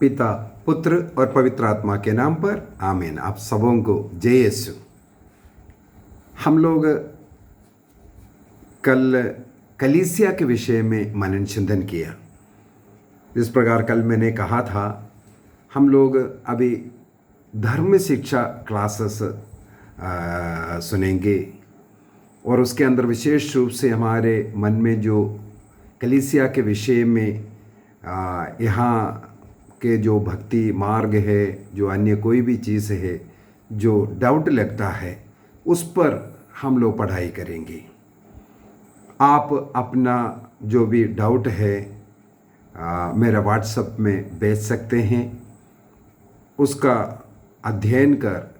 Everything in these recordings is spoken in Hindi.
पिता, पुत्र और पवित्र आत्मा के नाम पर आमीन। आप सबों को जय यीशु। हम लोग कल कलीसिया के विषय में मनन चिंतन किया। जिस प्रकार कल मैंने कहा था, हम लोग अभी धर्म शिक्षा क्लासेस सुनेंगे और उसके अंदर विशेष रूप से हमारे मन में जो कलीसिया के विषय में यहाँ के जो भक्ति मार्ग है, जो अन्य कोई भी चीज़ है जो डाउट लगता है, उस पर हम लोग पढ़ाई करेंगे। आप अपना जो भी डाउट है मेरा व्हाट्सएप में भेज सकते हैं। उसका अध्ययन कर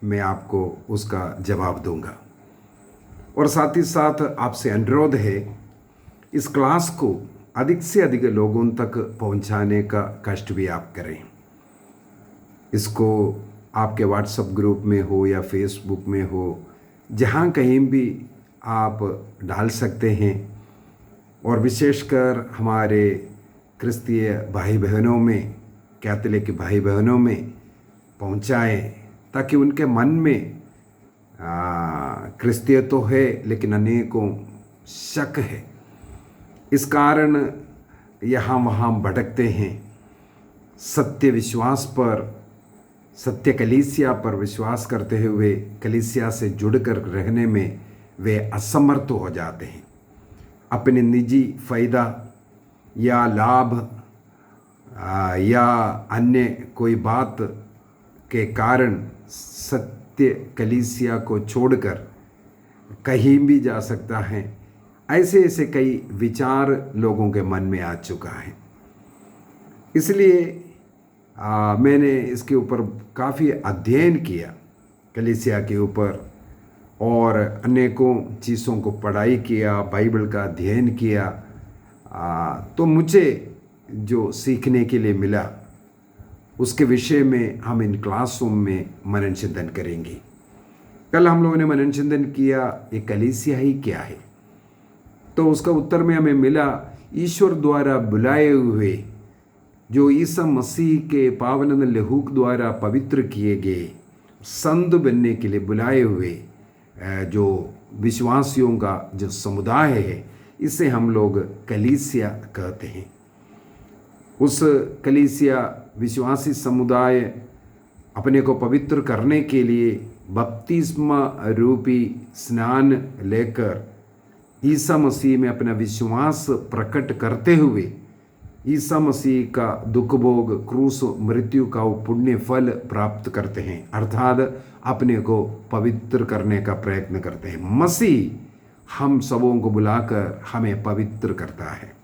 मैं आपको उसका जवाब दूंगा। और साथ ही साथ आपसे अनुरोध है, इस क्लास को अधिक से अधिक लोगों तक पहुंचाने का कष्ट भी आप करें। इसको आपके व्हाट्सएप ग्रुप में हो या फेसबुक में हो, जहाँ कहीं भी आप डाल सकते हैं। और विशेषकर हमारे क्रिस्तीय भाई बहनों में, कैथोलिक भाई बहनों में पहुंचाएं, ताकि उनके मन में क्रिस्तीय तो है लेकिन अनेकों शक है। इस कारण यहाँ वहाँ भटकते हैं। सत्य विश्वास पर, सत्य कलीसिया पर विश्वास करते हुए कलीसिया से जुड़कर रहने में वे असमर्थ हो जाते हैं। अपने निजी फ़ायदा या लाभ या अन्य कोई बात के कारण सत्य कलीसिया को छोड़कर कहीं भी जा सकता है। ऐसे ऐसे कई विचार लोगों के मन में आ चुका है। इसलिए मैंने इसके ऊपर काफ़ी अध्ययन किया, कलीसिया के ऊपर, और अनेकों चीज़ों को पढ़ाई किया, बाइबल का अध्ययन किया। तो मुझे जो सीखने के लिए मिला उसके विषय में हम इन क्लासों में मनन चिंतन करेंगे। कल हम लोगों ने मनन चिंतन किया, ये कलीसिया ही क्या है। तो उसका उत्तर में हमें मिला, ईश्वर द्वारा बुलाए हुए, जो ईसा मसीह के पावन लहू द्वारा पवित्र किए गए, संत बनने के लिए बुलाए हुए जो विश्वासियों का जो समुदाय है, इसे हम लोग कलीसिया कहते हैं। उस कलीसिया विश्वासी समुदाय अपने को पवित्र करने के लिए बपतिस्मा रूपी स्नान लेकर ईसा मसीह में अपना विश्वास प्रकट करते हुए ईसा मसीह का दुख भोग, क्रूस, मृत्यु का वो पुण्य फल प्राप्त करते हैं, अर्थात अपने को पवित्र करने का प्रयत्न करते हैं। मसीह हम सबों को बुलाकर हमें पवित्र करता है।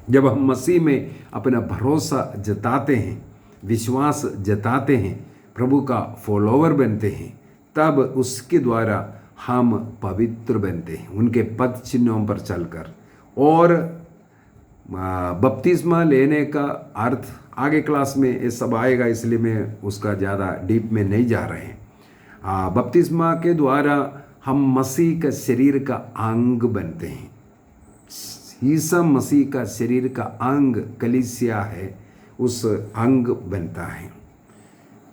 जब हम मसीह में अपना भरोसा जताते हैं, विश्वास जताते हैं, प्रभु का फॉलोवर बनते हैं, तब उसके द्वारा हम पवित्र बनते हैं, उनके पद चिन्हों पर चलकर। और बपतिस्मा लेने का अर्थ आगे क्लास में ये सब आएगा, इसलिए मैं उसका ज़्यादा डीप में नहीं जा रहे हैं। बपतिस्मा के द्वारा हम मसीह का शरीर का अंग बनते हैं। ईसा मसीह का शरीर का अंग कलीसिया है, उस अंग बनता है।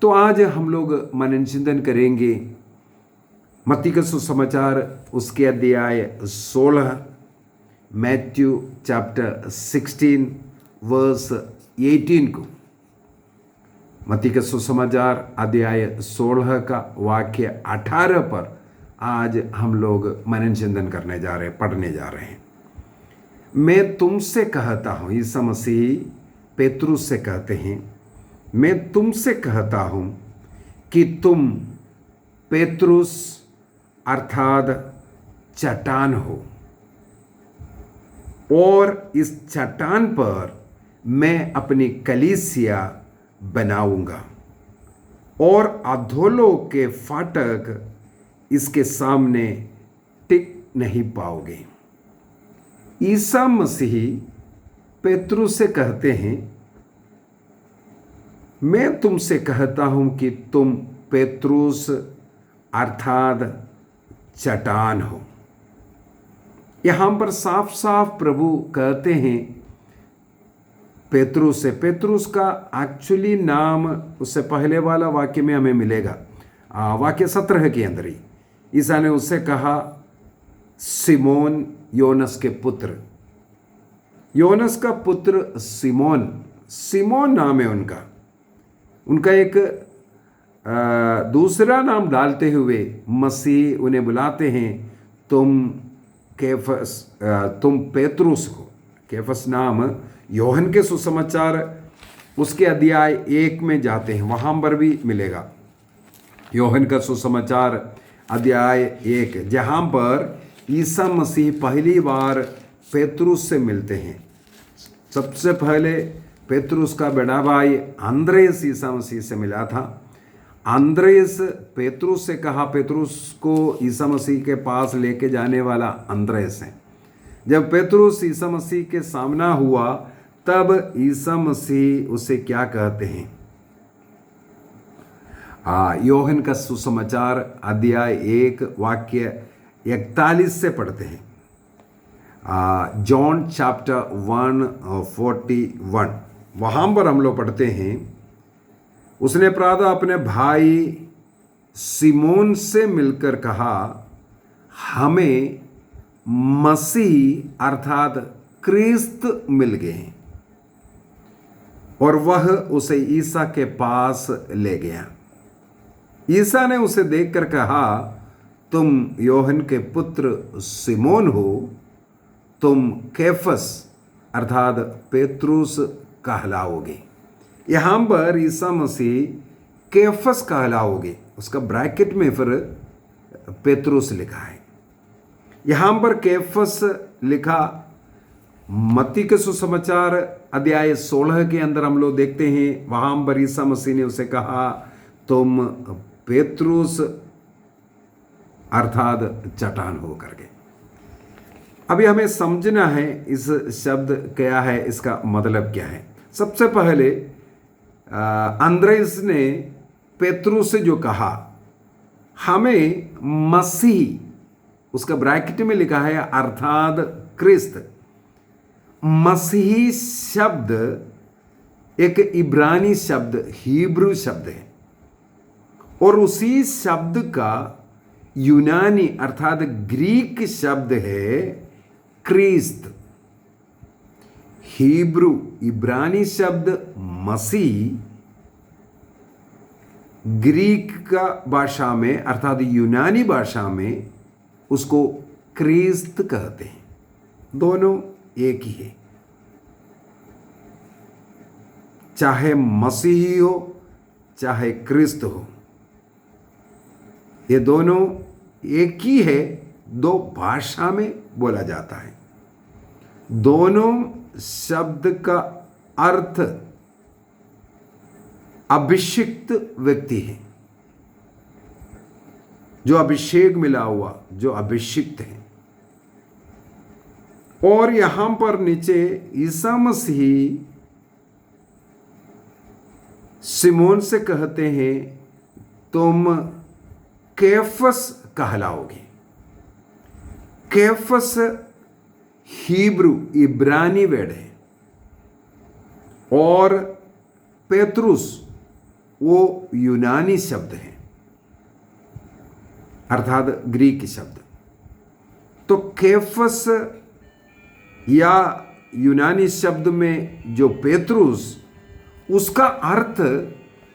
तो आज हम लोग मनन चिंतन करेंगे मत्ती का सुसमाचार, उसके अध्याय 16, मैथ्यू चैप्टर 16 वर्स 18 को। मत्ती का सुसमाचार अध्याय 16 का वाक्य 18 पर आज हम लोग मनन चिंतन करने जा रहे हैं, पढ़ने जा रहे हैं। मैं तुमसे कहता हूँ, ईसा मसीह पेतरुस से कहते हैं, मैं तुमसे कहता हूँ कि तुम पेतरुस अर्थात चट्टान हो, और इस चट्टान पर मैं अपनी कलीसिया बनाऊंगा, और अधोलोक के फाटक इसके सामने टिक नहीं पाओगे। ईसा मसीह पेतरुस से कहते हैं, मैं तुमसे कहता हूं कि तुम पेतरुस अर्थात चट्टान हो। यहाँ पर साफ साफ प्रभु कहते हैं पेतरुस से। पेतरुस का एक्चुअली नाम उससे पहले वाला वाक्य में हमें मिलेगा, वाक्य 17 के अंदर ही ईसा ने उससे कहा, सिमोन योनस के पुत्र। योनस का पुत्र सिमोन, सिमोन नाम है उनका। उनका एक दूसरा नाम डालते हुए मसीह उन्हें बुलाते हैं, तुम पेतरुस हो। केफस नाम योहन के सुसमाचार उसके अध्याय 1 में जाते हैं, वहाँ पर भी मिलेगा। योहन का सुसमाचार अध्याय 1, जहाँ पर ईसा मसीह पहली बार पेतरुस से मिलते हैं। सबसे पहले पेतरुस का बड़ा भाई अंद्रेस ईसा मसीह से मिला था। अंद्रेस पेतरुस से कहा, पेतरुस को ईसा मसीह के पास लेके जाने वाला अंद्रेस है। जब पेतरुस ईसा मसीह के सामना हुआ तब ईसा मसीह उसे क्या कहते हैं? योहन का सुसमाचार अध्याय 1 वाक्य 41 से पढ़ते हैं। जॉन चैप्टर 1:41, वहाँ पर हम लोग पढ़ते हैं, उसने प्रातः अपने भाई सिमोन से मिलकर कहा, हमें मसीह अर्थात क्रिस्त मिल गए। और वह उसे ईसा के पास ले गया। ईसा ने उसे देखकर कहा, तुम योहन के पुत्र सिमोन हो, तुम केफस अर्थात पेतरुस कहलाओगे। यहाँ पर ईसा मसीह केफस कहलाओगे, उसका ब्रैकेट में फिर पेतरुस लिखा है। यहाँ पर केफस लिखा मत्ती के सुसमाचार अध्याय 16 के अंदर हम लोग देखते हैं, वहाँ पर ईसा मसीह ने उसे कहा, तुम पेतरुस अर्थात चट्टान हो करके। अभी हमें समझना है इस शब्द क्या है, इसका मतलब क्या है। सबसे पहले अंद्रेस ने पेतरुस से जो कहा, हमें मसीह, उसका ब्रैकेट में लिखा है अर्थात क्रिस्त। मसीही शब्द एक इब्रानी शब्द, हिब्रू शब्द है, और उसी शब्द का यूनानी अर्थात ग्रीक शब्द है क्रिस्त। हिब्रू इब्रानी शब्द मसीह, ग्रीक का भाषा में अर्थात यूनानी भाषा में उसको क्रिस्त कहते हैं। दोनों एक ही है, चाहे मसीही हो चाहे क्रिस्त हो, ये दोनों एक ही है, दो भाषा में बोला जाता है। दोनों शब्द का अर्थ अभिषिक्त व्यक्ति है, जो अभिषेक मिला हुआ, जो अभिषिक्त है। और यहां पर नीचे ईसा मसीह सिमोन से कहते हैं, तुम केफस कहलाओगे। केफस हिब्रू इब्रानी वर्ड है, और पेतरुस वो यूनानी शब्द है अर्थात ग्रीक शब्द। तो केफस या यूनानी शब्द में जो पेतरुस, उसका अर्थ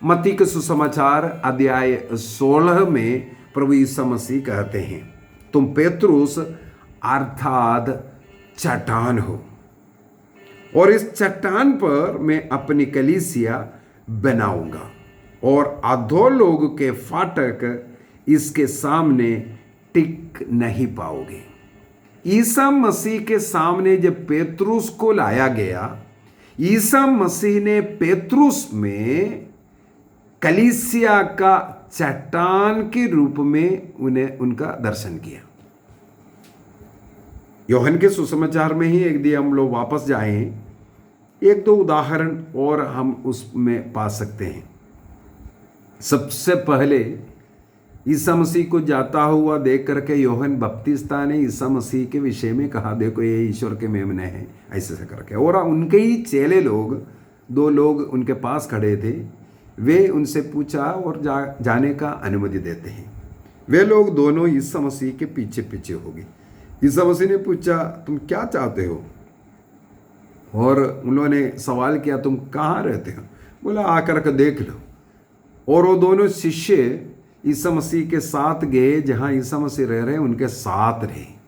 मत्ती के सुसमाचार अध्याय 16 में प्रभु यीशु मसीह कहते हैं, तुम पेतरुस अर्थात चट्टान हो, और इस चट्टान पर मैं अपनी कलीसिया बनाऊंगा, और अधोलोक के फाटक इसके सामने टिक नहीं पाओगे। ईसा मसीह के सामने जब पेतरुस को लाया गया, ईसा मसीह ने पेतरुस में कलीसिया का चट्टान के रूप में उन्हें उनका दर्शन किया। यूहन्ना के सुसमाचार में ही एक दिन हम लोग वापस जाएं, एक दो उदाहरण और हम उसमें पा सकते हैं। सबसे पहले ईसा मसीह को जाता हुआ देख करके यूहन्ना बपतिस्ता ने ईसा मसीह के विषय में कहा, देखो ये ईश्वर के मेमने हैं, ऐसे करके। और उनके ही चेले लोग दो लोग उनके पास खड़े थे, वे उनसे पूछा और जाने का अनुमति देते हैं। वे लोग दोनों ईसा मसीह के पीछे पीछे हो गए। ईसा मसीह ने पूछा, तुम क्या चाहते हो? और उन्होंने सवाल किया, तुम कहाँ रहते हो? बोला, आकर के देख लो। और वो दोनों शिष्य ईसा मसीह के साथ गए, जहाँ ईसा मसीह रह रहे उनके साथ रहे।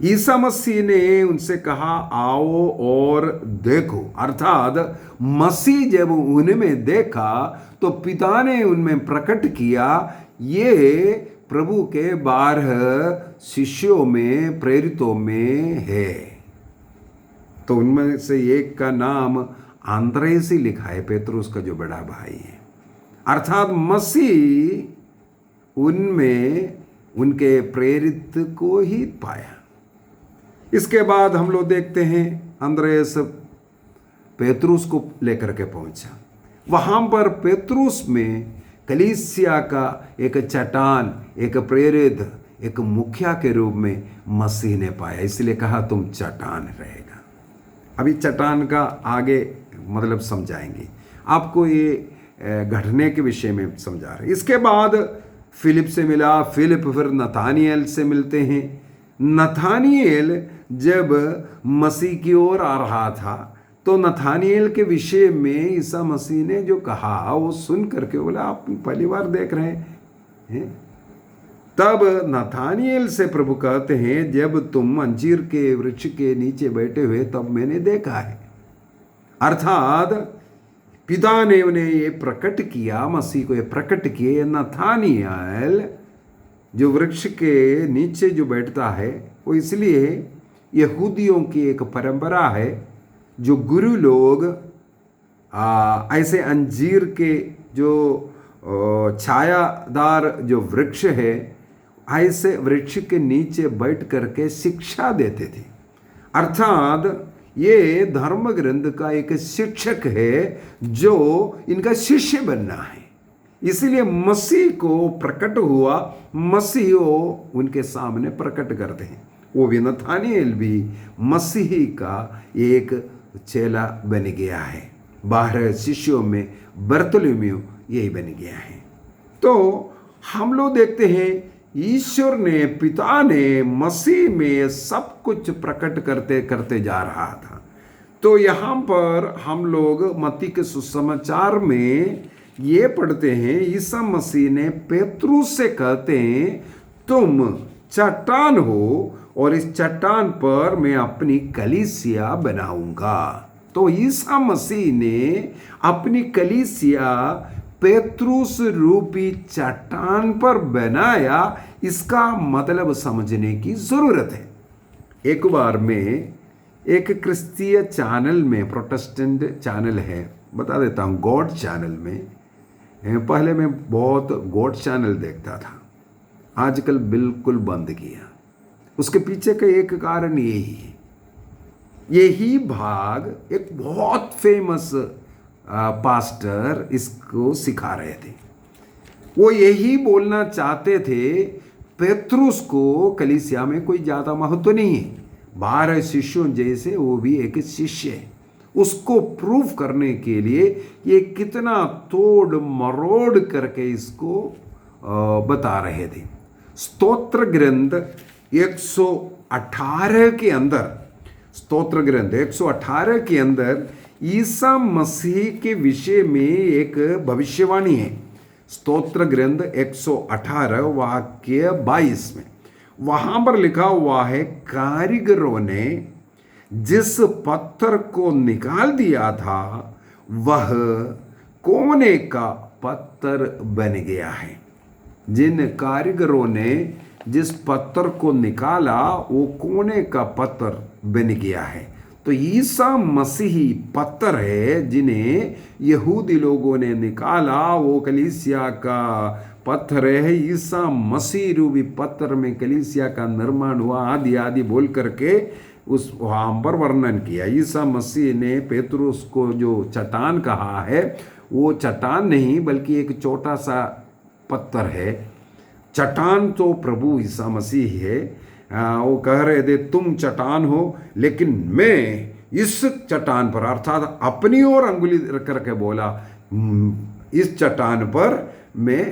ईसा मसीह ने उनसे कहा, आओ और देखो। अर्थात मसीह जब उनमें देखा तो पिता ने उनमें प्रकट किया, ये प्रभु के 12 शिष्यों में, प्रेरितों में है। तो उनमें से एक का नाम अंद्रेस ही लिखा है, पेतरुस का जो बड़ा भाई है। अर्थात मसीह उनमें उनके प्रेरित को ही पाया। इसके बाद हम लोग देखते हैं अंद्रेस पेतरुस को लेकर के पहुंचा। वहां पर पेतरुस में कलीसिया का एक चट्टान, एक प्रेरित, एक मुखिया के रूप में मसीह ने पाया। इसलिए कहा, तुम चट्टान रहेगा। अभी चट्टान का आगे मतलब समझाएंगे आपको, ये घटने के विषय में समझा रहे। इसके बाद फिलिप से मिला, फिलिप फिर नथानिएल से मिलते हैं। नथानिएल जब मसीह की ओर आ रहा था तो नथानिएल के विषय में ईसा मसीह ने जो कहा वो सुन करके बोला, आप पहली बार देख रहे हैं? तब नथानिएल से प्रभु कहते हैं, जब तुम अंजीर के वृक्ष के नीचे बैठे हुए तब मैंने देखा है। अर्थात पिता ने उन्हें ये प्रकट किया, मसीह को ये प्रकट किए। नथानिएल जो वृक्ष के नीचे जो बैठता है वो इसलिए यहूदियों की एक परंपरा है, जो गुरु लोग ऐसे अंजीर के जो छायादार जो वृक्ष है, ऐसे वृक्ष के नीचे बैठ करके शिक्षा देते थे। अर्थात ये धर्म ग्रंथ का एक शिक्षक है जो इनका शिष्य बनना है। इसलिए मसीह को प्रकट हुआ, मसीह उनके सामने प्रकट करते हैं। वो भी नथानिएल भी मसीह का एक चेला बन गया है। 12 शिष्यों में बरतुलमेव यही बन गया है। तो हम लोग देखते हैं ईश्वर ने, पिता ने मसीह में सब कुछ प्रकट करते करते जा रहा था। तो यहाँ पर हम लोग मत्ती के सुसमाचार में ये पढ़ते हैं, ईसा मसीह ने पेतरुस से कहते हैं, तुम चट्टान हो और इस चट्टान पर मैं अपनी कलीसिया बनाऊंगा। तो ईसा मसीह ने अपनी कलीसिया पेतरुस रूपी चट्टान पर बनाया। इसका मतलब समझने की जरूरत है। एक बार में एक क्रिस्तीय चैनल में, प्रोटेस्टेंट चैनल है, बता देता हूँ, गॉड चैनल में, पहले मैं बहुत गॉड चैनल देखता था, आजकल बिल्कुल बंद किया। उसके पीछे का एक कारण यही है। यही भाग एक बहुत फेमस पास्टर इसको सिखा रहे थे। वो यही बोलना चाहते थे, पेतरुस को कलीसिया में कोई ज़्यादा महत्व नहीं है, 12 शिष्यों जैसे वो भी एक शिष्य है। उसको प्रूफ करने के लिए ये कितना तोड़ मरोड़ करके इसको बता रहे थे। स्तोत्र ग्रंथ 118 के अंदर, स्तोत्र ग्रंथ 118 के अंदर ईसा मसीह के विषय में एक भविष्यवाणी है। स्तोत्र ग्रंथ 118 वाक्य 22 में वहां पर लिखा हुआ है, कारीगरों ने जिस पत्थर को निकाल दिया था वह कोने का पत्थर बन गया है। जिन कारीगरों ने जिस पत्थर को निकाला वो कोने का पत्थर बन गया है। तो ईसा मसीह पत्थर है जिन्हें यहूदी लोगों ने निकाला, वो कलीसिया का पत्थर है। ईसा मसीह रूपी पत्थर में कलीसिया का निर्माण हुआ, आदि आदि बोल करके उस वहाँ पर वर्णन किया। ईसा मसीह ने पेतरुस को जो चट्टान कहा है, वो चट्टान नहीं बल्कि एक छोटा सा पत्थर है। चट्टान तो प्रभु ईसा मसीह है। वो कह रहे थे, तुम चट्टान हो लेकिन मैं इस चट्टान पर, अर्थात अपनी ओर अंगुली करके बोला, इस चट्टान पर मैं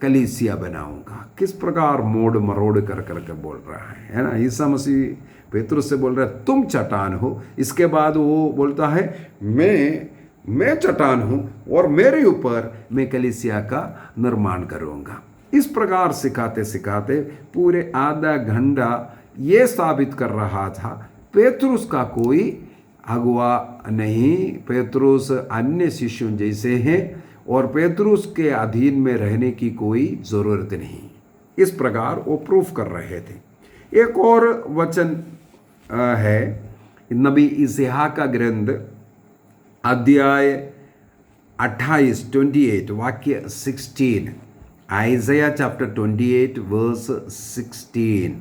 कलीसिया बनाऊंगा। किस प्रकार मोड़ मरोड़ कर करके बोल रहा है ना। ईसा मसीह पेतरुस से बोल रहा है तुम चट्टान हो। इसके बाद वो बोलता है मैं चट्टान हूं और मेरे ऊपर मैं कलीसिया का निर्माण करूंगा। इस प्रकार सिखाते सिखाते पूरे आधा घंटा ये साबित कर रहा था पेतरुस का कोई अगुआ नहीं, पेतरुस अन्य शिष्यों जैसे हैं और पेतरुस के अधीन में रहने की कोई ज़रूरत नहीं। इस प्रकार वो प्रूफ कर रहे थे। एक और वचन है नबी इस्हा का ग्रंथ अध्याय 28 वाक्य 16, आइज़ाया चैप्टर 28 वर्स 16।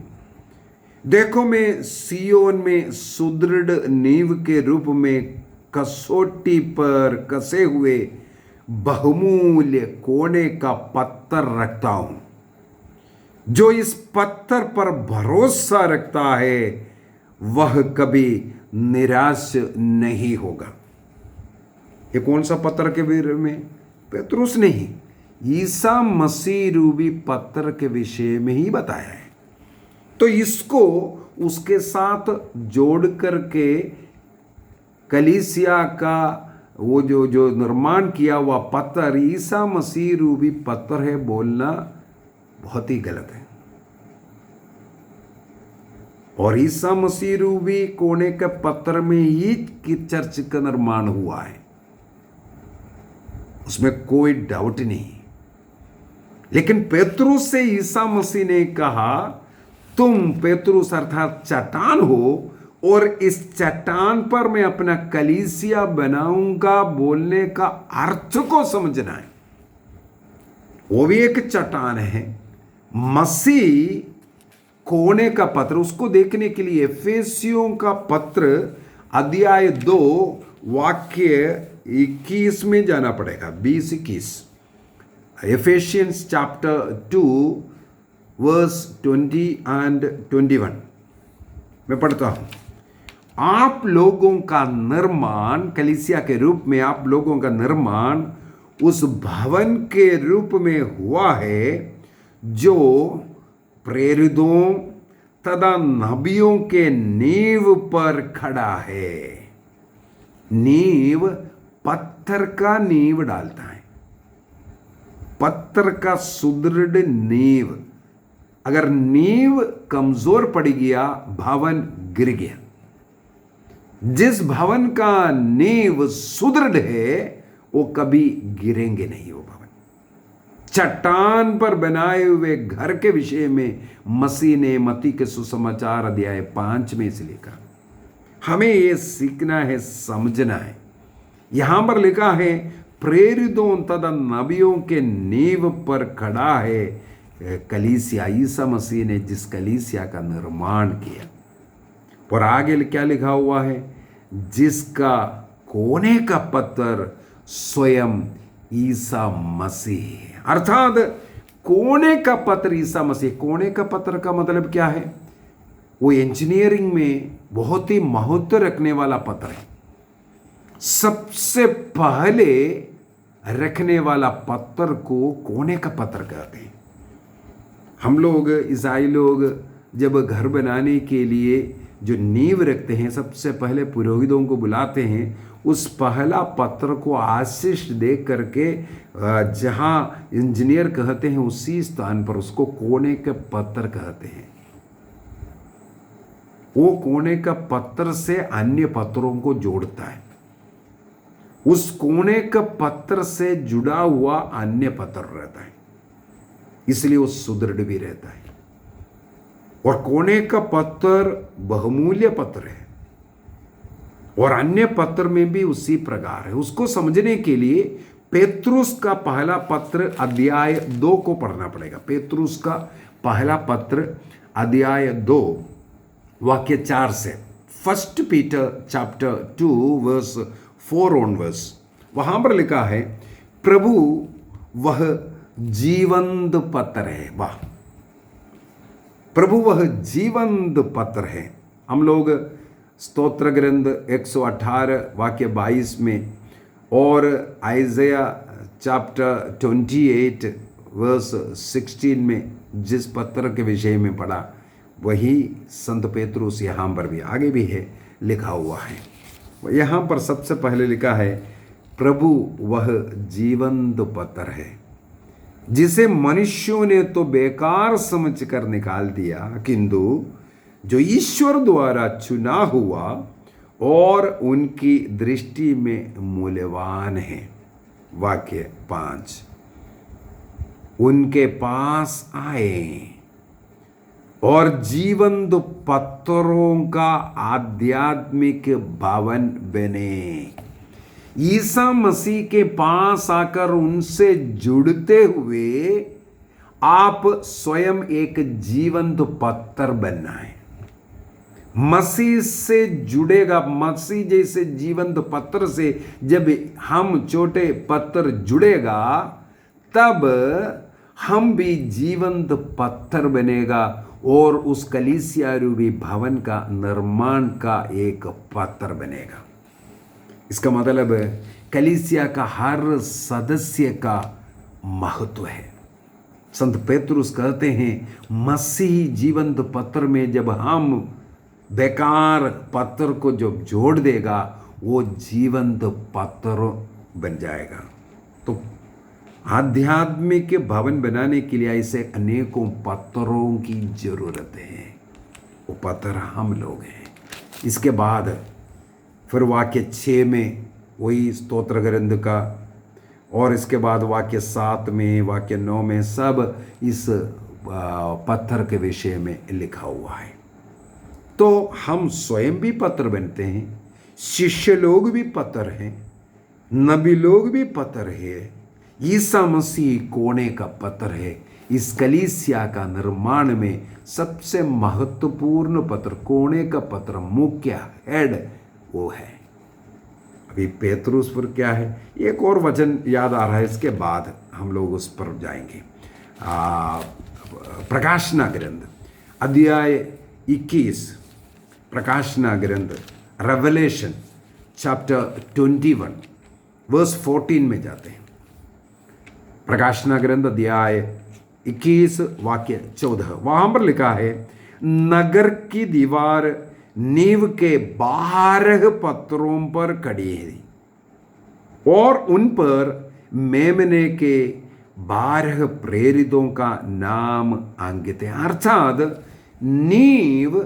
देखो मैं सियोन में सुदृढ़ नींव के रूप में कसौटी पर कसे हुए बहुमूल्य कोने का पत्थर रखता हूं। जो इस पत्थर पर भरोसा रखता है वह कभी निराश नहीं होगा। ये कौन सा पत्थर के बारे में? पेतरुस नहीं, ईसा मसीह रूपी पत्थर के विषय में ही बताया है। तो इसको उसके साथ जोड़ करके कलीसिया का वो जो निर्माण किया हुआ पत्थर ईसा मसीह रूपी पत्थर है बोलना बहुत ही गलत है। और ईसा मसीह रूपी कोने के पत्थर में ही की चर्च का निर्माण हुआ है, उसमें कोई डाउट नहीं। लेकिन पेतरुस से ईसा मसीह ने कहा तुम पेतरुस अर्थात चट्टान हो और इस चट्टान पर मैं अपना कलीसिया बनाऊंगा बोलने का अर्थ को समझना है। वो भी एक चट्टान है, मसीह कोने का पत्र। उसको देखने के लिए एफेसियों का पत्र अध्याय 2 वाक्य 21 में जाना पड़ेगा, 20-21। एफेसियंस चैप्टर 2 वर्स 20 एंड 21 मैं पढ़ता हूं। आप लोगों का निर्माण, कलीसिया के रूप में आप लोगों का निर्माण उस भवन के रूप में हुआ है जो प्रेरितों तथा नबियों के नींव पर खड़ा है। नींव पत्थर का नींव डालता है, पत्थर का सुदृढ़ नींव। अगर नींव कमजोर पड़ गया भवन गिर गया। जिस भवन का नींव सुदृढ़ है वो कभी गिरेंगे नहीं। वो भवन चट्टान पर बनाए हुए घर के विषय में मसीह ने मत्ती के सुसमाचार अध्याय 5 में से लिखा। हमें ये सीखना है, समझना है। यहां पर लिखा है प्रेरितों तथा नबियों के नींव पर खड़ा है कलीसिया। ईसा मसीह ने जिस कलीसिया का निर्माण किया। और आगे क्या लिखा हुआ है? जिसका कोने का पत्थर स्वयं ईसा मसीह, अर्थात कोने का पत्थर ईसा मसीह। कोने का पत्थर का मतलब क्या है? वो इंजीनियरिंग में बहुत ही महत्व रखने वाला पत्थर है। सबसे पहले रखने वाला पत्थर को कोने का पत्थर कहते हैं। हम लोग ईसाई लोग जब घर बनाने के लिए जो नींव रखते हैं, सबसे पहले पुरोहितों को बुलाते हैं। उस पहला पत्थर को आशीष दे करके जहां इंजीनियर कहते हैं उसी स्थान पर उसको कोने के पत्थर कहते हैं। वो कोने का पत्थर से अन्य पत्थरों को जोड़ता है। उस कोने का पत्थर से जुड़ा हुआ अन्य पत्थर रहता है, इसलिए वो सुदृढ़ भी रहता है। और कोने का पत्थर बहुमूल्य पत्थर है और अन्य पत्थर में भी उसी प्रकार है। उसको समझने के लिए पेतरुस का पहला पत्र अध्याय 2 को पढ़ना पड़ेगा। पेतरुस का पहला पत्र अध्याय 2 वाक्य 4 से, 1 पीटर चैप्टर 2 वर्स 4 ऑनवर्स। वहां पर लिखा है प्रभु वह जीवंत पत्थर है। वाह, प्रभु वह जीवंत पत्थर है। हम लोग स्तोत्र ग्रंथ 118 वाक्य 22 में और आइज़ाया चैप्टर 28 वर्स 16 में जिस पत्र के विषय में पढ़ा वही संत पेतरुस यहाँ पर भी आगे भी है लिखा हुआ है। यहाँ पर सबसे पहले लिखा है, प्रभु वह जीवंत पत्थर है जिसे मनुष्यों ने तो बेकार समझकर निकाल दिया, किंतु जो ईश्वर द्वारा चुना हुआ और उनकी दृष्टि में मूल्यवान है। वाक्य 5, उनके पास आए और जीवंत पत्थरों का आध्यात्मिक भवन बने। ईसा मसीह के पास आकर उनसे जुड़ते हुए आप स्वयं एक जीवंत पत्थर बनना है। मसीह से जुड़ेगा, मसीह जैसे जीवंत पत्थर से जब हम छोटे पत्थर जुड़ेगा तब हम भी जीवंत पत्थर बनेगा और उस कलीसिया रूपी भवन का निर्माण का एक पत्थर बनेगा। इसका मतलब कलीसिया का हर सदस्य का महत्व है। संत पेतरुस कहते हैं मसीह जीवंत पत्थर में जब हम बेकार पत्थर को जब जोड़ देगा वो जीवंत पत्थर बन जाएगा। तो आध्यात्मिक भवन बनाने के लिए ऐसे अनेकों पत्थरों की जरूरत है। वो पत्थर हम लोग हैं। इसके बाद फिर वाक्य 6 में वही स्तोत्र ग्रंथ का, और इसके बाद वाक्य 7 में, वाक्य 9 में सब इस पत्थर के विषय में लिखा हुआ है। तो हम स्वयं भी पत्थर बनते हैं, शिष्य लोग भी पत्थर हैं, नबी लोग भी पत्थर है, ईसा मसीह कोने का पत्थर है। इस कलीसिया का निर्माण में सबसे महत्वपूर्ण पत्थर, कोने का पत्थर, मुख्य हेड वो है। अभी पेतरुस पर क्या है, एक और वचन याद आ रहा है, इसके बाद हम लोग उस पर जाएंगे। प्रकाशना ग्रंथ अध्याय 21, प्रकाशना ग्रंथ रेवलेशन चैप्टर 21 वर्स 14 में जाते हैं। प्रकाशना ग्रंथ अध्याय 21 वाक्य 14, वहां पर लिखा है, नगर की दीवार नींव के 12 पत्थरों पर खड़ी है और उन पर मेमने के 12 प्रेरितों का नाम अंकित है। अर्थात नींव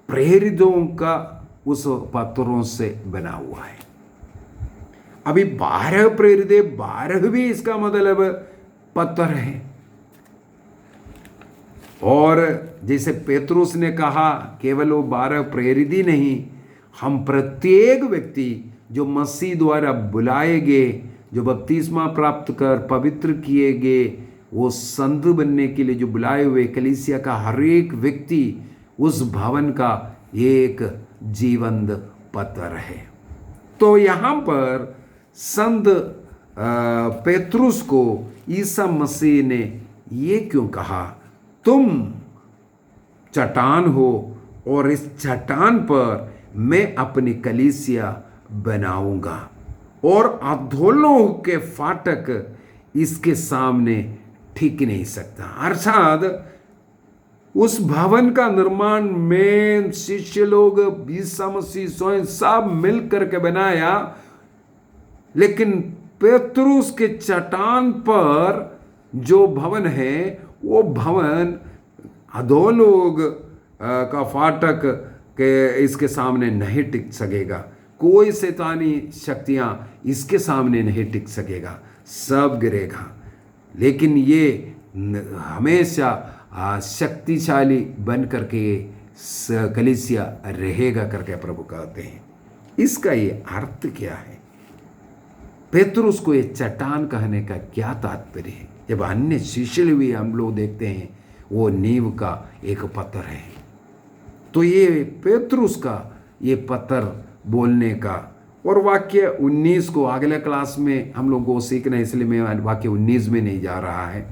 प्रेरितों का उस पत्थरों से बना हुआ है। अभी 12 प्रेरित, 12 भी इसका मतलब पत्थर है। और जैसे पेतरुस ने कहा केवल वो 12 प्रेरित ही नहीं, हम प्रत्येक व्यक्ति जो मसीह द्वारा बुलाए गए, जो बपतिस्मा प्राप्त कर पवित्र किए गए, वो संत बनने के लिए जो बुलाए हुए कलीसिया का हर एक व्यक्ति उस भवन का एक जीवंत पत्थर है। तो यहाँ पर संत पेतरुस को ईसा मसीह ने ये क्यों कहा, तुम चट्टान हो और इस चट्टान पर मैं अपनी कलीसिया बनाऊंगा और अधोलोक के फाटक इसके सामने ठीक नहीं सकता। अर्थात उस भवन का निर्माण में शिष्य लोग, ईसा मसीह स्वयं सब मिल करके बनाया, लेकिन पेतरुस के चट्टान पर जो भवन है वो भवन अधोलोक का फाटक के इसके सामने नहीं टिक सकेगा। कोई शैतानी शक्तियां इसके सामने नहीं टिक सकेगा, सब गिरेगा। लेकिन ये हमेशा शक्तिशाली बन करके कलीसिया रहेगा करके प्रभु कहते हैं। इसका ये अर्थ क्या है? पेतरुस को ये चट्टान कहने का क्या तात्पर्य है? जब अन्य शिष्य भी हम लोग देखते हैं वो नींव का एक पत्थर है, तो ये पेतरुस का ये पत्थर बोलने का। और वाक्य 19 को अगले क्लास में हम लोग को सीखना है, इसलिए मैं वाक्य 19 में नहीं जा रहा है,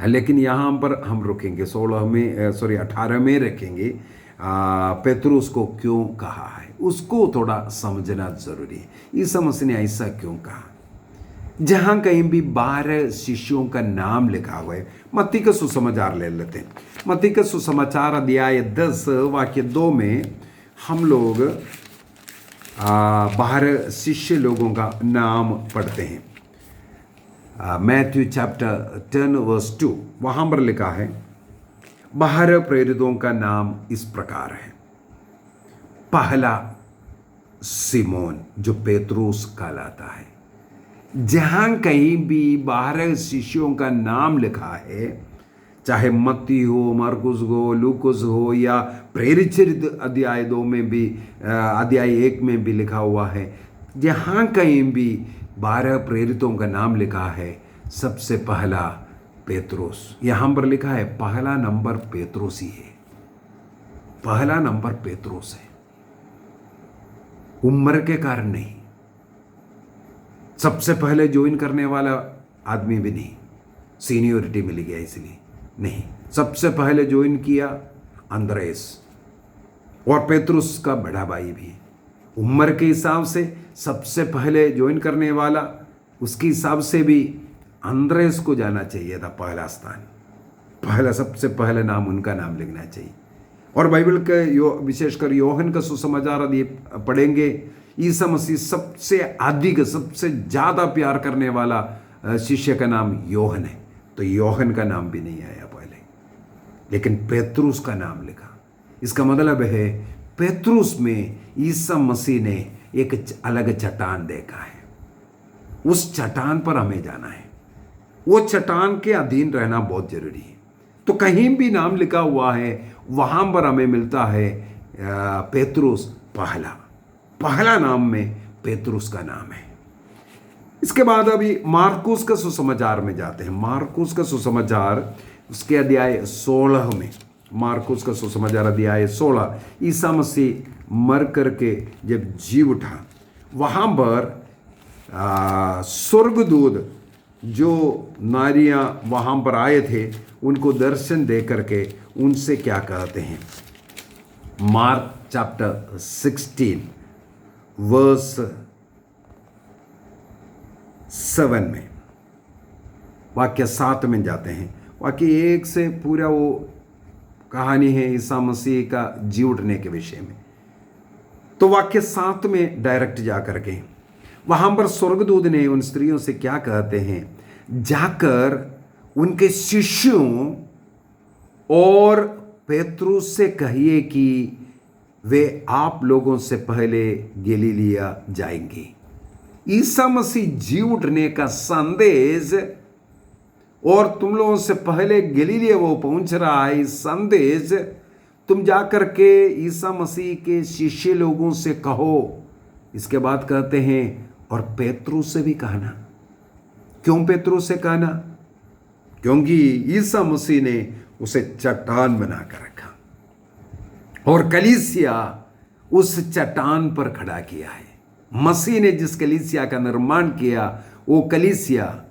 लेकिन यहाँ पर हम रुकेंगे 18 में रखेंगे। पेतरुस को क्यों कहा है, उसको थोड़ा समझना जरूरी है। यीशु मसीह ने ऐसा क्यों कहा? जहां कहीं भी 12 शिष्यों का नाम लिखा हुआ है, मत्ती का सुसमाचार ले लेते हैं। मत्ती का सुसमाचार अध्याय 10 वाक्य 2 में हम लोग 12 शिष्य लोगों का नाम पढ़ते हैं। मैथ्यू चैप्टर 10 वर्स 2, वहां पर लिखा है 12 प्रेरितों का नाम इस प्रकार है। पहला सिमोन, जो पेतरुस कहलाता है। जहां कहीं भी 12 शिष्यों का नाम लिखा है, चाहे मत्ती हो, मरकुस हो, लूकस हो, या प्रेरित चरित्र अध्याय 2 में भी, अध्याय 1 में भी लिखा हुआ है, जहां कहीं भी 12 प्रेरितों का नाम लिखा है, सबसे पहला पेतरुस। यहां पर लिखा है पहला नंबर पेतरुस ही है। पहला नंबर पेतरुस है, उम्र के कारण नहीं, सबसे पहले ज्वाइन करने वाला आदमी भी नहीं, सीनियोरिटी मिल गया इसलिए नहीं। सबसे पहले ज्वाइन किया अंद्रेस, और पेतरुस का बड़ा भाई भी। उम्र के हिसाब से सबसे पहले ज्वाइन करने वाला, उसके हिसाब से भी अंद्रेस को जाना चाहिए था पहला स्थान। पहला, सबसे पहले नाम उनका नाम लिखना चाहिए। और बाइबल के विशेषकर योहन का सुसमाचार यदि पढ़ेंगे, यीशु मसीह सबसे अधिक, सबसे ज़्यादा प्यार करने वाला शिष्य का नाम योहन है, तो योहन का नाम भी नहीं आया पहले, लेकिन पेतरुस का नाम लिखा। इसका मतलब है पेतरुस में यीशु मसीह ने एक अलग चट्टान देखा है। उस चट्टान पर हमें जाना है, वो चट्टान के अधीन रहना बहुत जरूरी है। तो कहीं भी नाम लिखा हुआ है, वहां पर हमें मिलता है पेतरुस पहला नाम में पेतरुस का नाम है। इसके बाद अभी मार्कुस का सुसमाचार में जाते हैं। मार्कुस का सुसमाचार उसके अध्याय 16 में, मार्कुस का सुसमाचार अध्याय 16, ईसा मसीह मर करके जब जी उठा, वहां पर स्वर्गदूत जो नारियां वहां पर आए थे, उनको दर्शन दे करके उनसे क्या कहते हैं। मार्क चैप्टर 16 वर्स 7 में, वाक्य 7 में जाते हैं। वाक्य 1 से पूरा वो कहानी है ईसा मसीह का जी उठने के विषय में। तो वाक्य 7 में डायरेक्ट जा करके वहां पर स्वर्गदूत ने उन स्त्रियों से क्या कहते हैं, जाकर उनके शिष्यों और पेतरुस से कहिए कि वे आप लोगों से पहले गलीलिया जाएंगे। ईसा मसीह जी उठने का संदेश, और तुम लोगों से पहले गलीलिया वो पहुंच रहा है, इस संदेश तुम जाकर के ईसा मसीह के शिष्य लोगों से कहो। इसके बाद कहते हैं और पेतरुस से भी कहना। क्यों पेतरुस से कहना? क्योंकि ईसा मसीह ने उसे चट्टान बनाकर रखा और कलीसिया उस चट्टान पर खड़ा किया है। मसीह ने जिस कलीसिया का निर्माण किया, वो कलीसिया,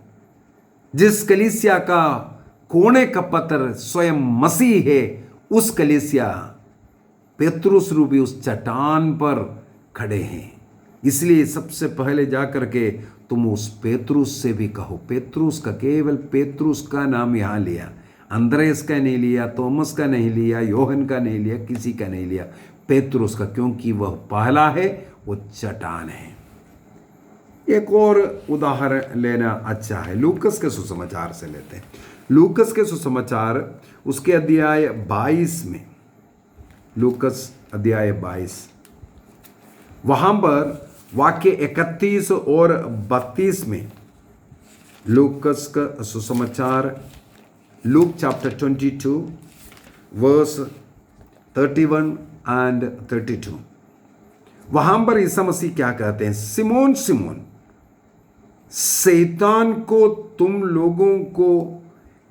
जिस कलीसिया का कोने का पत्थर स्वयं मसीह है, उस कलीसिया पेतरुस रूपी उस चट्टान पर खड़े हैं। इसलिए सबसे पहले जाकर के तुम उस पेतरुस से भी कहो। पेतरुस का, केवल पेतरुस का नाम यहां लिया, अंद्रेस का नहीं लिया, थोमस का नहीं लिया, योहन का नहीं लिया, किसी का नहीं लिया, पेतरुस का, क्योंकि वह पहला है, वो चट्टान है। एक और उदाहरण लेना अच्छा है, लूकस के सुसमाचार से लेते हैं। लूकस के सुसमाचार उसके अध्याय 22 में, लूकस अध्याय 22, वहां पर वाक्य 31 और 32 में, लूकस का सुसमाचार, लूक चैप्टर 22 वर्स 31 एंड 32, वहां पर ईसा मसीह क्या कहते हैं, सिमोन सिमोन, शैतान को तुम लोगों को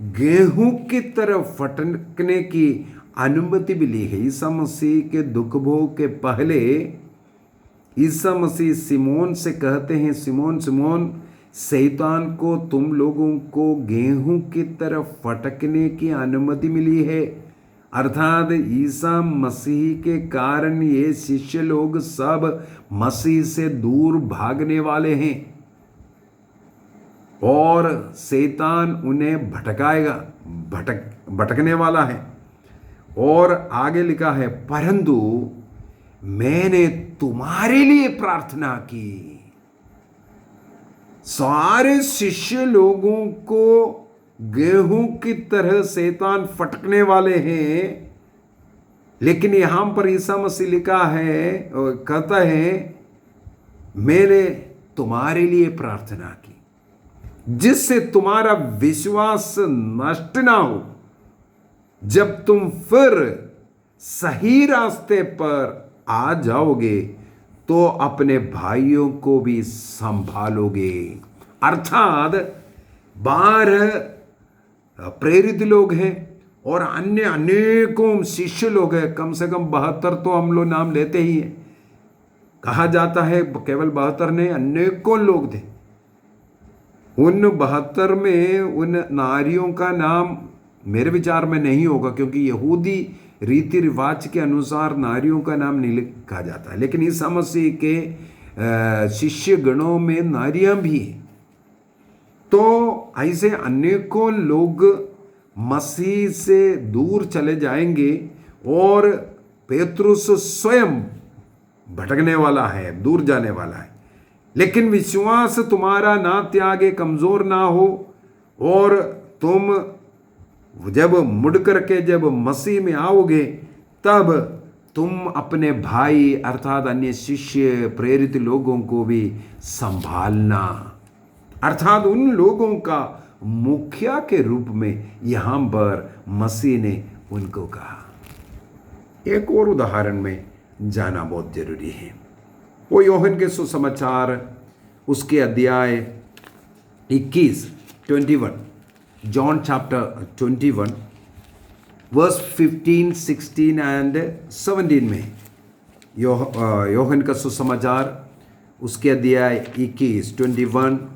गेहूं की तरह फटकने की अनुमति मिली है। ईसा मसीह के दुख भोग के पहले ईसा मसीह सिमोन से कहते हैं, सिमोन सिमोन, शैतान को तुम लोगों को गेहूं की तरह फटकने की अनुमति मिली है, अर्थात ईसा मसीह के कारण ये शिष्य लोग सब मसीह से दूर भागने वाले हैं और शैतान उन्हें भटकाएगा, भटकने वाला है। और आगे लिखा है, परंतु मैंने तुम्हारे लिए प्रार्थना की। सारे शिष्य लोगों को गेहूं की तरह शैतान फटकने वाले हैं, लेकिन यहां पर ईसा मसीह लिखा है, कहता है मैंने तुम्हारे लिए प्रार्थना की जिससे तुम्हारा विश्वास नष्ट ना हो। जब तुम फिर सही रास्ते पर आ जाओगे तो अपने भाइयों को भी संभालोगे। अर्थात 12 प्रेरित लोग हैं और अन्य अनेकों शिष्य लोग हैं, कम से कम 72 तो हम लोग नाम लेते ही हैं। कहा जाता है केवल 72 नहीं, अनेकों लोग थे। उन 72 में उन नारियों का नाम मेरे विचार में नहीं होगा, क्योंकि यहूदी रीति रिवाज के अनुसार नारियों का नाम नहीं लिखा जाता है, लेकिन ईसा मसीह के शिष्य गणों में नारियां भी हैं। तो ऐसे अनेकों लोग मसीह से दूर चले जाएंगे और पेतरुस स्वयं भटकने वाला है, दूर जाने वाला है। लेकिन विश्वास तुम्हारा ना त्यागे, कमजोर ना हो, और तुम जब मुड़ करके जब मसीह में आओगे तब तुम अपने भाई अर्थात अन्य शिष्य प्रेरित लोगों को भी संभालना। अर्थात उन लोगों का मुखिया के रूप में यहां पर मसीह ने उनको कहा। एक और उदाहरण में जाना बहुत जरूरी है, वो योहन के सुसमाचार उसके अध्याय 21 जॉन चैप्टर 21 वर्स 15, 16 एंड 17 में योहन का सुसमाचार उसके अध्याय 21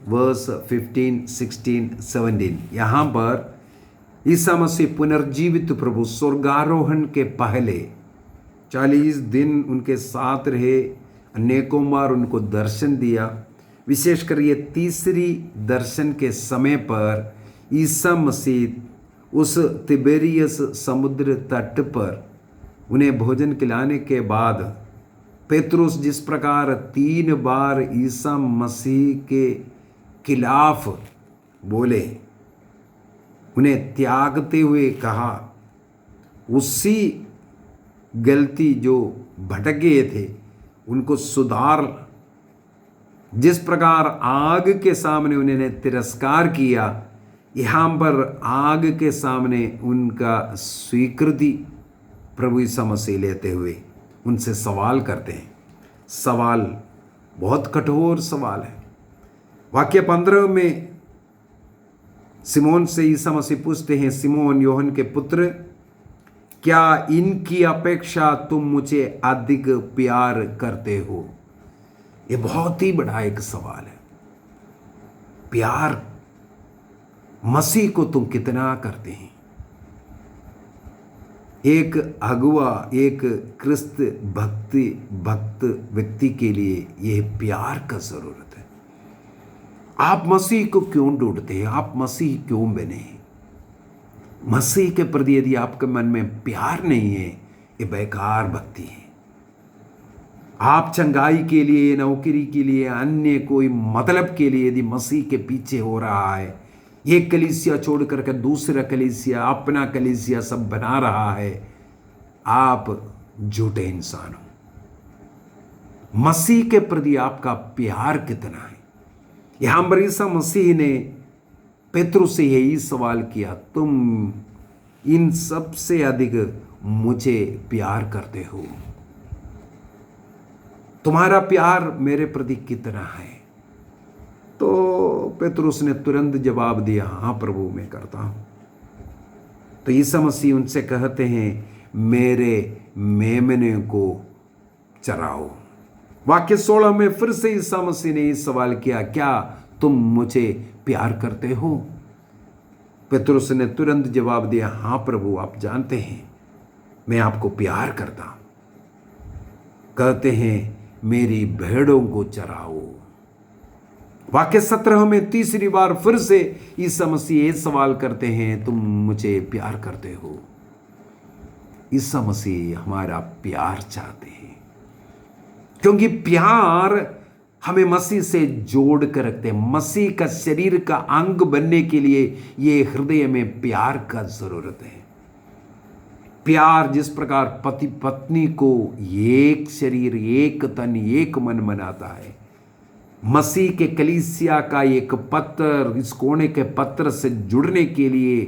वर्स 15, 16, 17 यहाँ पर ईसा मसीह पुनर्जीवित प्रभु स्वर्गारोहण के पहले 40 दिन उनके साथ रहे, अनेकों बार उनको दर्शन दिया। विशेषकर ये तीसरी दर्शन के समय पर ईसा मसीह उस तिबेरियस समुद्र तट पर उन्हें भोजन खिलाने के बाद पेतरुस जिस प्रकार 3 बार ईसा मसीह के खिलाफ बोले, उन्हें त्यागते हुए कहा, उसी गलती जो भटक गए थे उनको सुधार। जिस प्रकार आग के सामने उन्होंने तिरस्कार किया, यहाँ पर आग के सामने उनका स्वीकृति प्रभु यीशु मसीह लेते हुए उनसे सवाल करते हैं। सवाल बहुत कठोर सवाल है। वाक्य 15 में सिमोन से ईसा मसीह पूछते हैं, सिमोन योहन के पुत्र, क्या इनकी अपेक्षा तुम मुझे अधिक प्यार करते हो? ये बहुत ही बड़ा एक सवाल है। प्यार मसीह को तुम कितना करते हैं? एक अगुआ, एक क्रिस्त भक्त व्यक्ति के लिए यह प्यार का जरूरत है। आप मसीह को क्यों ढूंढते हैं? आप मसीह क्यों बने? मसीह के प्रति यदि आपके मन में प्यार नहीं है, ये बेकार भक्ति है। आप चंगाई के लिए, नौकरी के लिए, अन्य कोई मतलब के लिए यदि मसीह के पीछे हो रहा है, ये कलीसिया छोड़ करके दूसरा कलीसिया, अपना कलीसिया सब बना रहा है, आप झूठे इंसान हो। मसीह के प्रति आपका प्यार कितना है? यहां पर ईसा मसीह ने पेतरुस से यही सवाल किया, तुम इन सब से अधिक मुझे प्यार करते हो? तुम्हारा प्यार मेरे प्रति कितना है? तो पेतरुस ने तुरंत जवाब दिया, हाँ प्रभु मैं करता हूं। तो ईसा मसीह उनसे कहते हैं, मेरे मेमने को चराओ। वाक्य 16 में फिर से ईसा मसीह ने इस सवाल किया, क्या तुम मुझे प्यार करते हो? पेतरुस ने तुरंत जवाब दिया, हाँ प्रभु आप जानते हैं मैं आपको प्यार करता हूँ। कहते हैं मेरी भेड़ों को चराओ। वाक्य 17 में तीसरी बार फिर से ईसा मसीह ये सवाल करते हैं, तुम मुझे प्यार करते हो? ईसा मसीह हमारा प्यार चाहते हैं, क्योंकि प्यार हमें मसीह से जोड़ कर रखते हैं। मसीह का शरीर का अंग बनने के लिए ये हृदय में प्यार का जरूरत है। प्यार जिस प्रकार पति पत्नी को एक शरीर, एक तन, एक मन बनाता है, मसीह के कलीसिया का एक पत्थर इस कोने के पत्थर से जुड़ने के लिए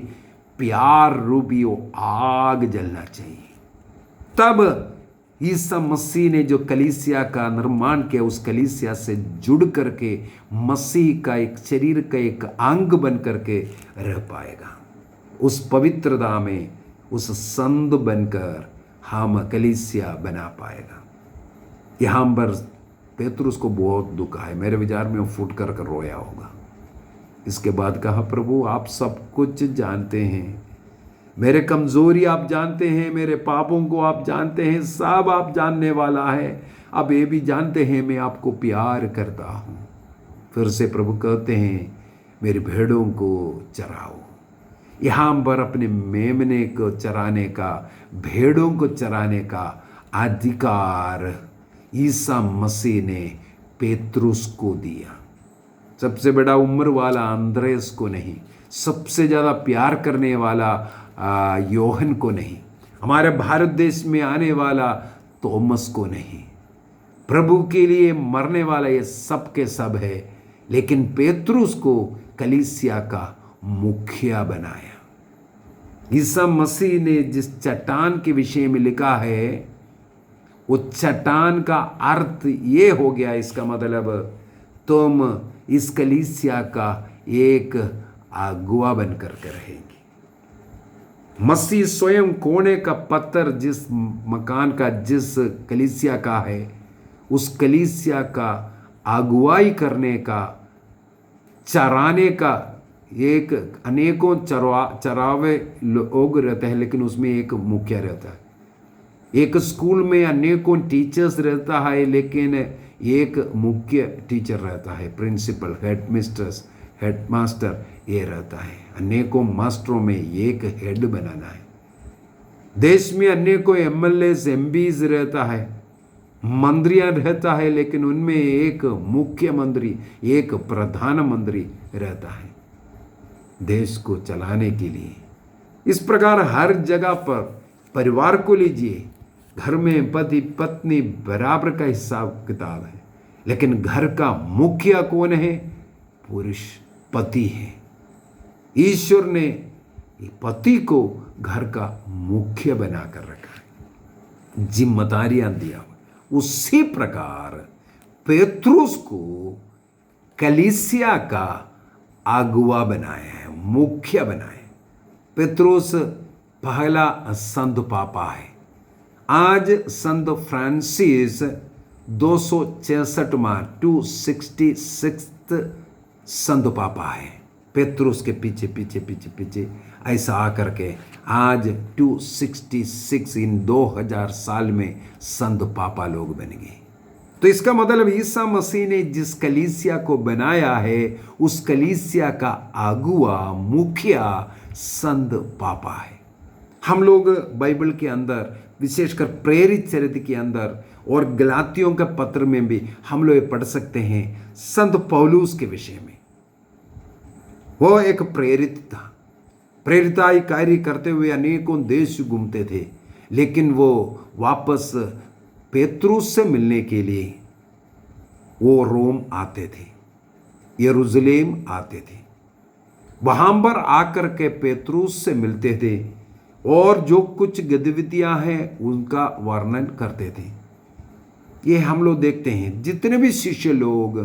प्यार रूपी वो आग जलना चाहिए। तब ईसा मसीह ने जो कलीसिया का निर्माण किया, उस कलीसिया से जुड़ करके मसीह का एक शरीर का एक अंग बन करके रह पाएगा। उस पवित्रता में उस संत बनकर हम कलीसिया बना पाएगा। यहाँ पर पेतरुस को बहुत दुख है, मेरे विचार में वो फूट कर रोया होगा। इसके बाद कहा, प्रभु आप सब कुछ जानते हैं, मेरे कमजोरी आप जानते हैं, मेरे पापों को आप जानते हैं, सब आप जानने वाला है। अब ये भी जानते हैं मैं आपको प्यार करता हूँ। फिर से प्रभु कहते हैं मेरी भेड़ों को चराओ। यहाँ पर अपने मेमने को चराने का, भेड़ों को चराने का अधिकार ईसा मसीह ने पेतरुस को दिया। सबसे बड़ा उम्र वाला अंद्रेस को नहीं, सबसे ज़्यादा प्यार करने वाला योहन को नहीं, हमारे भारत देश में आने वाला थॉमस को नहीं, प्रभु के लिए मरने वाला ये सब के सब है, लेकिन पेतरुस को कलीसिया का मुखिया बनाया। ईसा मसीह ने जिस चट्टान के विषय में लिखा है, वो चट्टान का अर्थ ये हो गया, इसका मतलब तुम इस कलीसिया का एक अगुआ बनकर के रहेंगे। मसीह स्वयं कोने का पत्थर जिस मकान का, जिस कलीसिया का है, उस कलीसिया का अगुवाई करने का, चराने का, एक अनेकों चरावे लोग रहते हैं, लेकिन उसमें एक मुखिया रहता है। एक स्कूल में अनेकों टीचर्स रहता है, लेकिन एक मुख्य टीचर रहता है, प्रिंसिपल, हेडमिस्ट्रेस, हेडमास्टर ये रहता है। अनेकों मास्टरों में एक हेड बनाना है। देश में अनेकों एमएलएस, एमपीज रहता है, मंत्रियां रहता है, लेकिन उनमें एक मुख्यमंत्री, एक प्रधानमंत्री रहता है देश को चलाने के लिए। इस प्रकार हर जगह पर परिवार को लीजिए, घर में पति पत्नी बराबर का हिसाब किताब है, लेकिन घर का मुखिया कौन है? पुरुष, पति है। ईश्वर ने पति को घर का मुख्य बनाकर रखा है, जिम्मेदारियां दिया। उसी प्रकार पेतरुस को कलीसिया का अगुआ बनाया है, मुख्य बनाया है। पेतरुस पहला संत पापा है। आज संत फ्रांसिस 266वां 266 संत पापा है। पेतरुस के पीछे पीछे पीछे पीछे ऐसा आकर के आज 266 इन 2000 साल में संत पापा लोग बन गए। तो इसका मतलब ईसा मसीह ने जिस कलीसिया को बनाया है, उस कलीसिया का अगुआ, मुखिया संत पापा है। हम लोग बाइबल के अंदर, विशेषकर प्रेरित चरित्र के अंदर और गलातियों के पत्र में भी हम लोग पढ़ सकते हैं संत पौलुस के विषय में। वो एक प्रेरित था, प्रेरिताई कार्य करते हुए अनेकों देश घूमते थे, लेकिन वो वापस पेतरुस से मिलने के लिए वो रोम आते थे, यरूशलेम आते थे। वहां पर आकर के पेतरुस से मिलते थे और जो कुछ गतिविधियां हैं उनका वर्णन करते थे। ये हम लोग देखते हैं जितने भी शिष्य लोग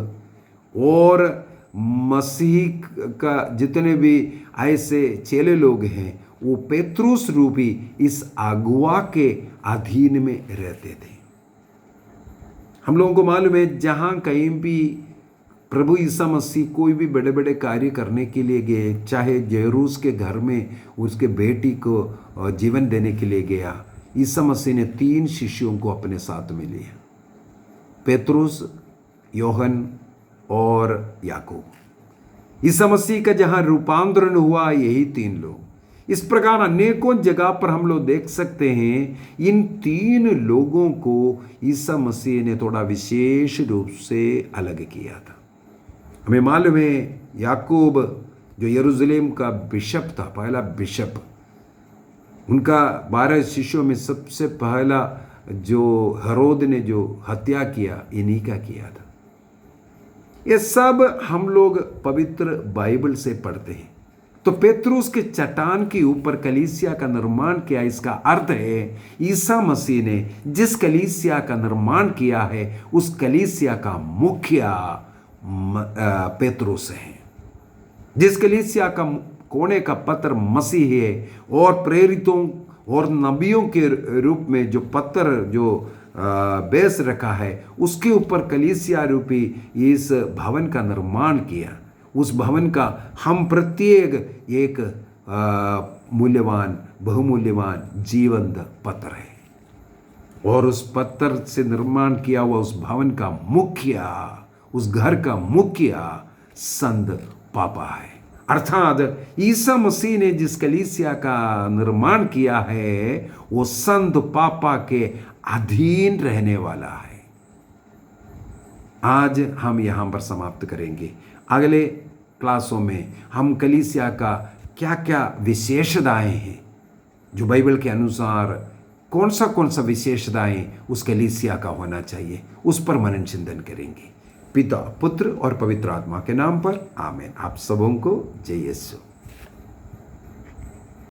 और मसीह का जितने भी ऐसे चेले लोग हैं, वो पेतरुस रूपी इस अगुआ के अधीन में रहते थे। हम लोगों को मालूम है जहाँ कहीं भी प्रभु ईसा मसीह कोई भी बड़े बड़े कार्य करने के लिए गए, चाहे जयरूस के घर में उसके बेटी को जीवन देने के लिए गया, ईसा मसीह ने 3 शिष्यों को अपने साथ में लिया, पेतरुस, योहन और याकूब। ईसा मसीह का जहां रूपांतरण हुआ यही 3 लोग। इस प्रकार अनेकों जगह पर हम लोग देख सकते हैं इन 3 लोगों को ईसा मसीह ने थोड़ा विशेष रूप से अलग किया था। हमें मालूम है याकूब जो यरूशलेम का बिशप था, पहला बिशप, उनका 12 शिष्यों में सबसे पहला जो हेरोद ने जो हत्या किया इन्हीं का किया था। ये सब हम लोग पवित्र बाइबल से पढ़ते हैं। तो पेतरुस के चट्टान के ऊपर कलीसिया का निर्माण किया, इसका अर्थ है ईसा मसीह ने जिस कलीसिया का निर्माण किया है उस कलीसिया का मुखिया पेतरुस है। जिस कलीसिया का कोने का पत्थर मसीह है और प्रेरितों और नबियों के रूप में जो पत्थर जो बेस रखा है उसके ऊपर कलीसिया रूपी इस भवन का निर्माण किया। उस भवन का हम प्रत्येक एक मूल्यवान बहुमूल्यवान जीवंत पत्थर है और उस पत्थर से निर्माण किया हुआ उस भवन का मुखिया, उस घर का मुखिया संत पापा है। अर्थात ईसा मसीह ने जिस कलीसिया का निर्माण किया है वो संत पापा के अधीन रहने वाला है। आज हम यहाँ पर समाप्त करेंगे। अगले क्लासों में हम कलीसिया का क्या क्या विशेषताएं हैं जो बाइबल के अनुसार कौन सा विशेषताएं उस कलीसिया का होना चाहिए उस पर मनन चिंतन करेंगे। पिता, पुत्र और पवित्र आत्मा के नाम पर आमीन। आप सबों को जय यीशु।